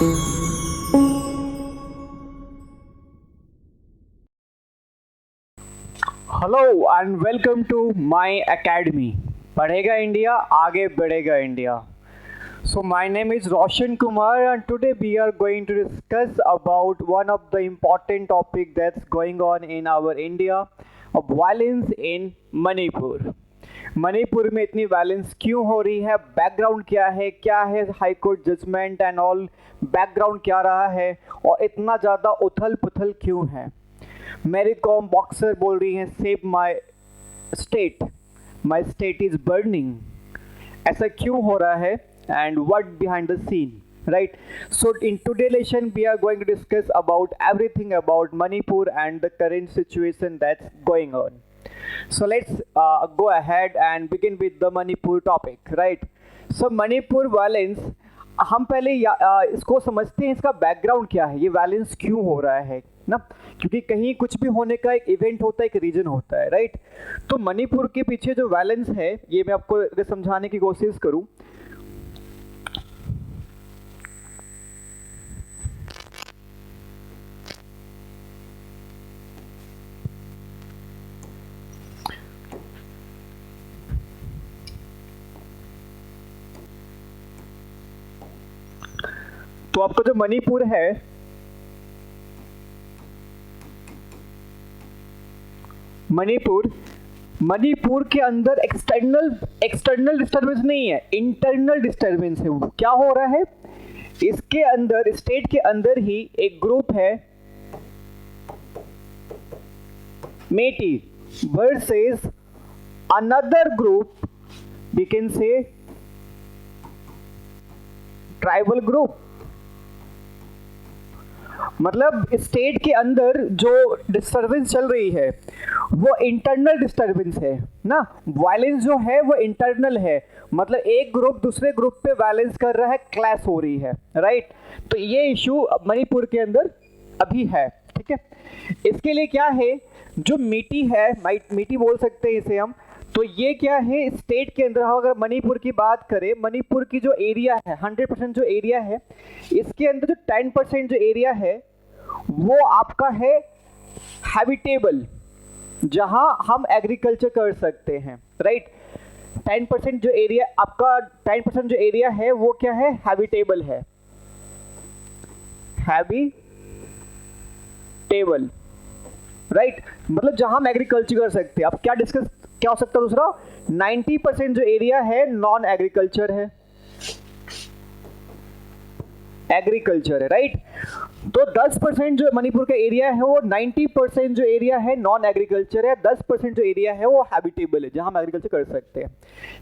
Hello and welcome to my academy. पढ़ेगा India, आगे बढ़ेगा India. So my name is Roshan Kumar and today we are going to discuss about one of the important topic that's going on in our India, of violence in Manipur। Manipur में इतनी violence क्यों हो रही है, background क्या है high court judgement and all, background क्या रहा है और इतना ज़्यादा उथल पुथल क्यों है। मेरी कॉम बॉक्सर बोल रही हैं save my state is burning. ऐसा क्यों हो रहा है and what behind the scene, right? So in today's lesson we are going to discuss about everything about Manipur and the current situation that's going on. So let's go ahead and begin with the Manipur topic, right? So Manipur violence, हम पहले इसको समझते हैं, इसका background क्या है, ये violence क्यों हो रहा है ना। क्योंकि कहीं कुछ भी होने का एक इवेंट होता है, एक रीजन होता है, राइट। तो मणिपुर के पीछे जो वायलेंस है ये मैं आपको अगर समझाने की कोशिश करूं तो आपका जो मणिपुर है, मणिपुर के अंदर एक्सटर्नल डिस्टर्बेंस नहीं है, इंटरनल डिस्टर्बेंस है। क्या हो रहा है, इसके अंदर स्टेट के अंदर ही एक ग्रुप है Meitei versus another group, we can say tribal group. मतलब स्टेट के अंदर जो डिस्टर्बेंस चल रही है वो इंटरनल डिस्टर्बेंस है ना। वायलेंस जो है वो इंटरनल है, मतलब एक ग्रुप दूसरे ग्रुप पे वायलेंस कर रहा है, क्लैश हो रही है, राइट। तो ये इशू मणिपुर के अंदर अभी है, ठीक है। इसके लिए क्या है, जो मीटी है, मीटी बोल सकते हैं इसे हम, तो ये क्या है, स्टेट के अंदर अगर मणिपुर की बात करें, मणिपुर की जो एरिया है 100% जो एरिया है, इसके अंदर जो 10% जो एरिया है वो आपका है हैबिटेबल, जहां हम एग्रीकल्चर कर सकते हैं, राइट। 10% जो एरिया आपका 10% जो एरिया है वो क्या है, हैबिटेबल है, हैबिटेबल, राइट। मतलब जहां हम एग्रीकल्चर कर सकते हैं। अब क्या हो सकता है दूसरा, 90% जो एरिया है नॉन एग्रीकल्चर है, एग्रीकल्चर है, राइट। तो 10% जो मणिपुर का एरिया है वो 90% जो एरिया है नॉन एग्रीकल्चर है, 10% जो एरिया है वो हैबिटेबल है, जहां हम एग्रीकल्चर कर सकते हैं।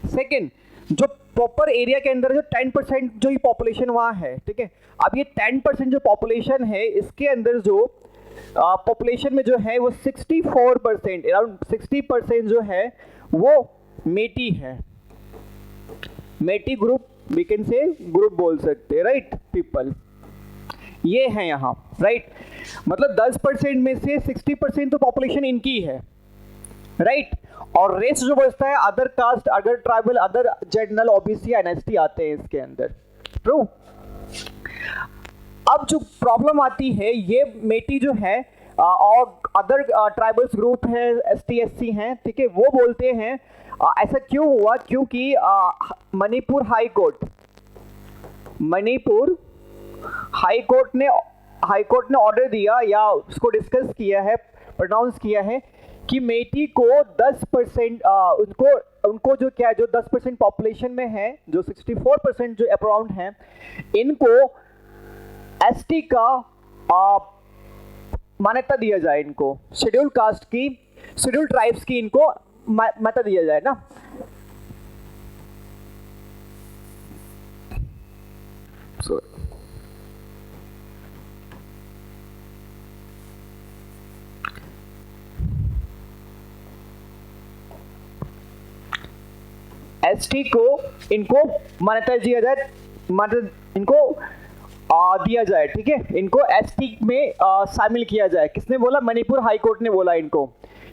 सेकंड, जो प्रॉपर एरिया के अंदर जो 10% जो पॉपुलेशन वहां है, ठीक है। अब ये 10% जो पॉपुलेशन है, इसके अंदर जो पॉपुलेशन में जो है वो 64%, अराउंड 60% जो है वो मेटी है, Meitei group, we can say group बोल सकते हैं, राइट, पीपल ये है यहाँ, राइट। मतलब 10% में से 60% तो पॉपुलेशन इनकी है, राइट। और रेस्ट जो बचता है other caste, other tribal, other general, OBC, NST आते हैं इसके अंदर, ट्रू। अब जो प्रॉब्लम आती है, ये मेटी जो है और अदर ट्राइबल्स ग्रुप है, एसटी एससी हैं, ठीक है, वो बोलते हैं ऐसा क्यों हुआ, क्योंकि मणिपुर हाई कोर्ट ने ऑर्डर दिया या उसको डिस्कस किया है, प्रोनाउंस किया है कि मेटी को 10% उनको जो क्या है, जो 10% पॉपुलेशन में है, जो 64% जो अराउंड है, इनको एसटी का मान्यता दिया जाए, इनको शेड्यूल कास्ट की, शेड्यूल ट्राइब्स की इनको मान्यता दिया जाए ना। एसटी को इनको मान्यता दिया जाए, इनको दिया जाए, ठीक है, इनको एसटी में शामिल किया जाए। किसने बोला, मणिपुर हाई कोर्ट ने बोला इनको,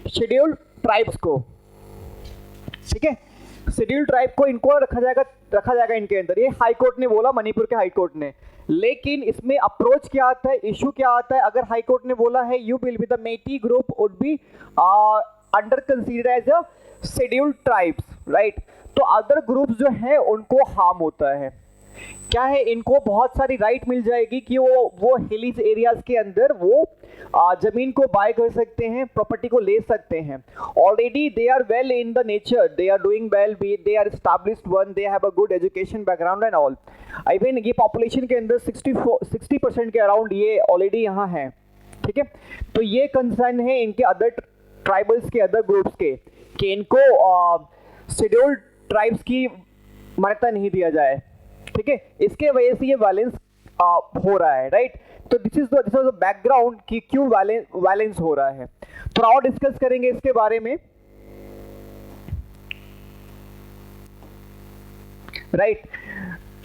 शेड्यूल ट्राइब्स को, ठीक है। शेड्यूल ट्राइब को इनको रखा जाएगा इनके अंदर। ये हाई कोर्ट ने बोला, मणिपुर के हाई कोर्ट ने। लेकिन इसमें अप्रोच क्या आता है, इशू क्या आता है, अगर हाई कोर्ट ने बोला है you will be the Meitei group would be under consider as a scheduled tribes, right. तो अदर ग्रुप्स जो है उनको हार्म होता है। क्या है, इनको बहुत सारी राइट मिल जाएगी कि वो हिलीज एरियाज के अंदर वो जमीन को बाय कर सकते हैं, प्रॉपर्टी को ले सकते हैं। Already they are well in the nature, they are doing well, they are established one, they have a good education background and all. Even ये पॉपुलेशन के अंदर 60% के अराउंड ये ऑलरेडी यहाँ है, ठीक है। तो ये कंसर्न है इनके अदर ट्राइबल्स के, अदर ग्रुप्स के, कि इनको शेड्यूल्ड ट्राइब्स की मान्यता नहीं दिया जाए, ठीक है। इसके वजह से ये वायलेंस हो रहा है, राइट। तो दिस इज द बैकग्राउंड कि क्यों वायलेंस हो रहा है। थोड़ा और डिस्कस करेंगे इसके बारे में, राइट।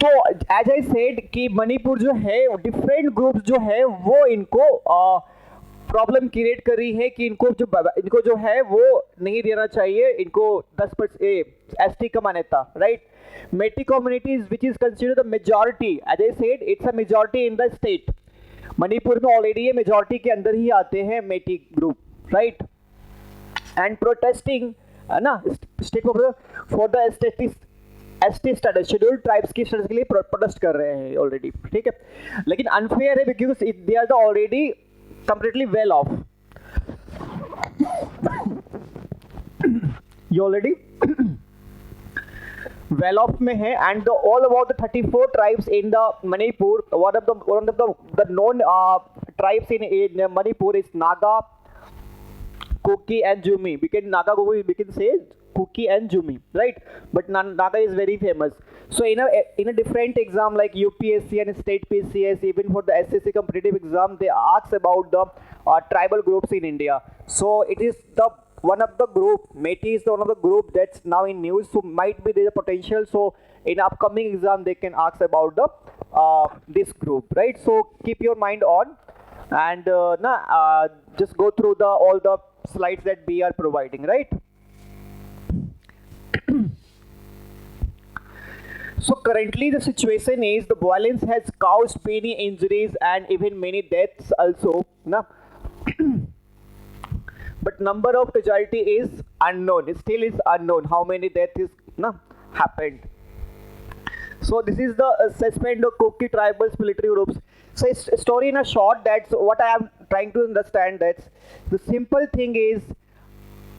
तो एज आई सेड कि मणिपुर जो है, डिफरेंट ग्रुप्स जो है वो इनको प्रॉब्लम क्रिएट कर रही है कि इनको जो है वो नहीं देना चाहिए, इनको 10% एसटी का मान्यता, right. मेटी communities which is considered the majority, as I said it's a majority in the state। Manipur में ऑलरेडी ये मेजॉरिटी के अंदर ही आते हैं मेटी ग्रुप, राइट। एंड प्रोटेस्टिंग ना state for the ST status, scheduled tribes की स्टेटस के लिए प्रोटेस्ट कर रहे हैं ऑलरेडी, ठीक है। लेकिन अनफेयर है because they are the already completely well off, ये ऑलरेडी well off में है। and all about the 34 tribes in the Manipur, one of the known tribes in Manipur is Naga, Kuki and Jumi. We can say Kuki and Jumi, right? But Naga is very famous. So in a different exam like UPSC and state PCS, even for the SSC competitive exam, they ask about the tribal groups in India. So it is the one of the group, Metis is one of the group that's now in news, so might be there a potential. So in upcoming exam they can ask about the this group, right? So keep your mind on and just go through all the slides that we are providing, right? So currently the situation is the violence has caused many injuries and even many deaths also, na. But number of casualty is unknown. It still is unknown how many deaths is happened. So this is the assessment of Kuki tribals military groups. So it's a story in a short. That's what I am trying to understand. That's the simple thing is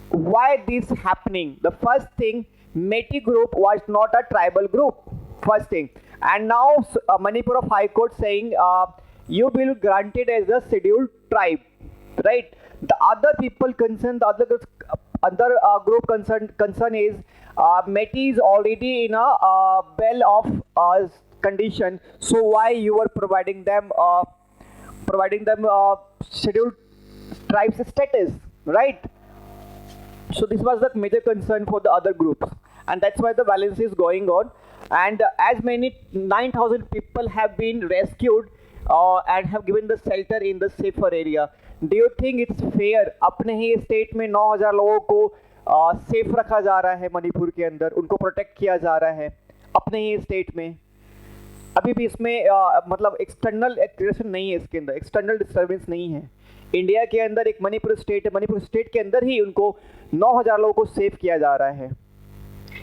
why this happening. The first thing, Meti group was not a tribal group. First thing, and now Manipur of High Court saying you will granted as a scheduled tribe, right? The other people concerned, the other group concern is Meti is already in a well-off condition. So why you are providing them scheduled tribes status, right? So this was the major concern for the other groups, and that's why the violence is going on. And as many 9,000 people have been rescued and have given the shelter in the safer area. Do you think it's fair? अपने ही state में 9,000 लोगों को safe रखा जा रहा है, मणिपुर के अंदर उनको प्रोटेक्ट किया जा रहा है अपने ही स्टेट में। अभी भी इसमें मतलब एक्सटर्नल एग्रेशन नहीं है, इसके अंदर एक्सटर्नल डिस्टर्बेंस नहीं है। इंडिया के अंदर एक मणिपुर स्टेट है, मणिपुर स्टेट के अंदर ही उनको 9,000 लोगों को सेव किया जा रहा है।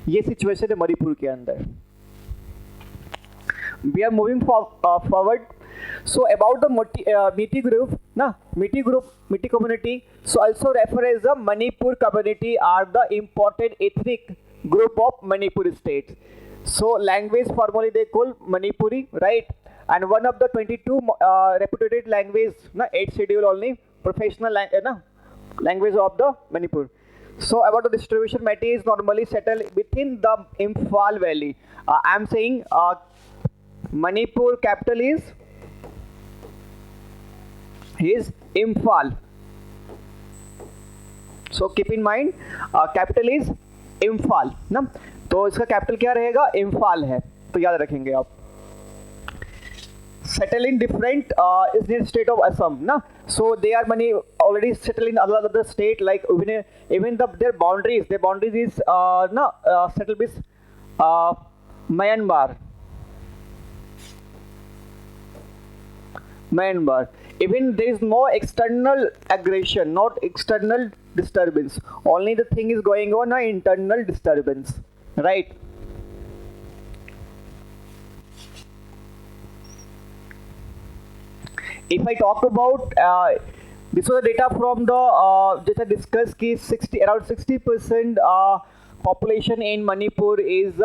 ये सिचुएशन है मणिपुर के अंदर। We are moving forward. So about the Meti group, Meti community, so also refer as the Manipur community are the important ethnic group of Manipur state. So language formally they call Manipuri, right? And one of the 22 reputed language, 8 schedule only professional language of the Manipur. So about the distribution, Meti is normally settled within the Imphal Valley. I am saying Manipur capital is Imphal. So keep in mind capital is Imphal ना, तो इसका capital क्या रहेगा, इम्फाल है, तो याद रखेंगे आप। Settle in different is the state of Assam ना, so they are already settled in other state like even their boundaries is settled with Myanmar. Myanmar. Even there is no external aggression, not external disturbance. Only the thing is going on, internal disturbance, right? If I talk about this was the data from the just I discussed ki 60 around 60% population in Manipur is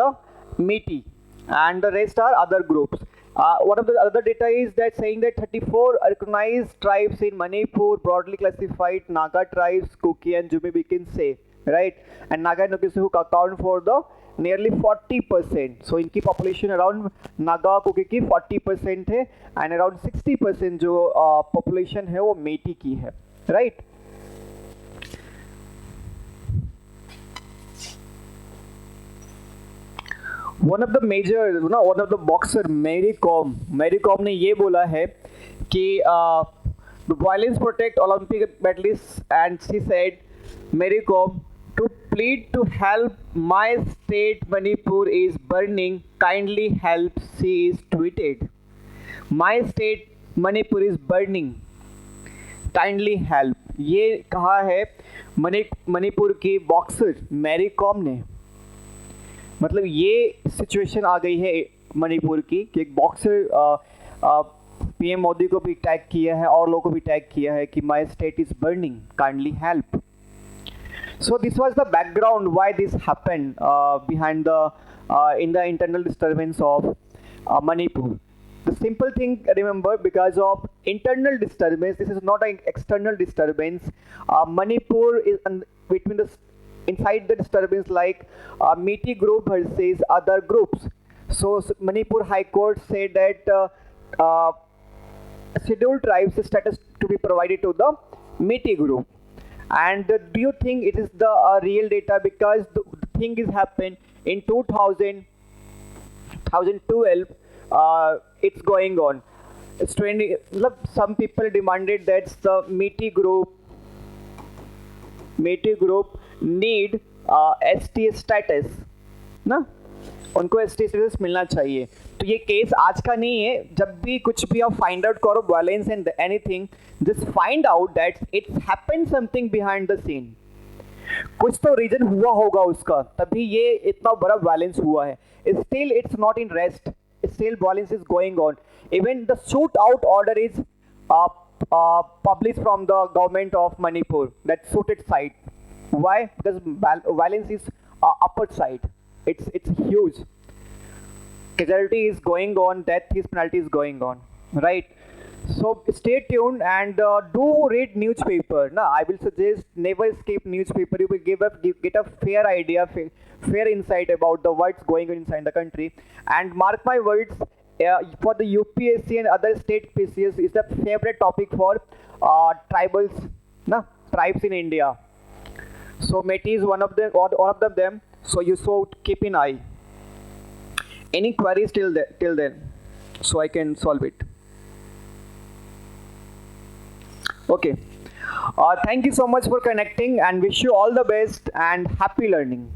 Metis and the rest are other groups. One of the other data is that saying that 34 recognized tribes in Manipur, broadly classified Naga tribes, Kuki and Jumi, we can say, right? And Naga and Nuki who account for the nearly 40%. So इनकी population around Naga Kuki की 40% है and around 60% जो population है वो Metis की है, right? One of the major one of the boxer Mary Kom ने ये बोला है कि violence protect Olympic medallist and she said Mary Kom to plead to help my state Manipur is burning kindly help she is tweeted my state Manipur is burning kindly help ये कहा है मणिपुर की boxer Mary Kom ने मतलब ये situation आ गई है मणिपुर की कि एक बॉक्सर पीएम मोदी को भी टैग किया है और लोगों को भी टैग किया है कि my state is burning kindly help so this was the background why this happened behind the in the internal disturbance of Manipur. The simple thing remember, because of internal disturbance, this is not an external disturbance. Manipur is between the inside the disturbance like Metis group versus other groups. So Manipur High Court said that scheduled tribes status to be provided to the Metis group. And do you think it is the real data? Because the thing is happened in 2012. It's going on. It's trending. Some people demanded that the Metis group need ST status ना, उनको ST status मिलना चाहिए. तो ये case आज का नहीं है. जब भी कुछ भी आप फाइंड आउट करो violence and anything, just find out that it's happened something behind the scene. कुछ तो रीजन हुआ होगा उसका, तभी ये इतना बड़ा वायलेंस हुआ है. Still it's not in rest, still violence is going on. Even the shoot out order is published from the government of Manipur, that suited site. Why? Because violence is upper side. It's huge. Casualty is going on, death is penalty is going on, right? So stay tuned and do read newspaper. Now I will suggest never skip newspaper. You will get a fair idea, fair insight about the what's going on inside the country. And mark my words, for the UPSC and other state PCS is the favorite topic for tribals, tribes in India. So Metis is one of them. So you should keep an eye. Any queries till then, so I can solve it. Okay. Thank you so much for connecting and wish you all the best and happy learning.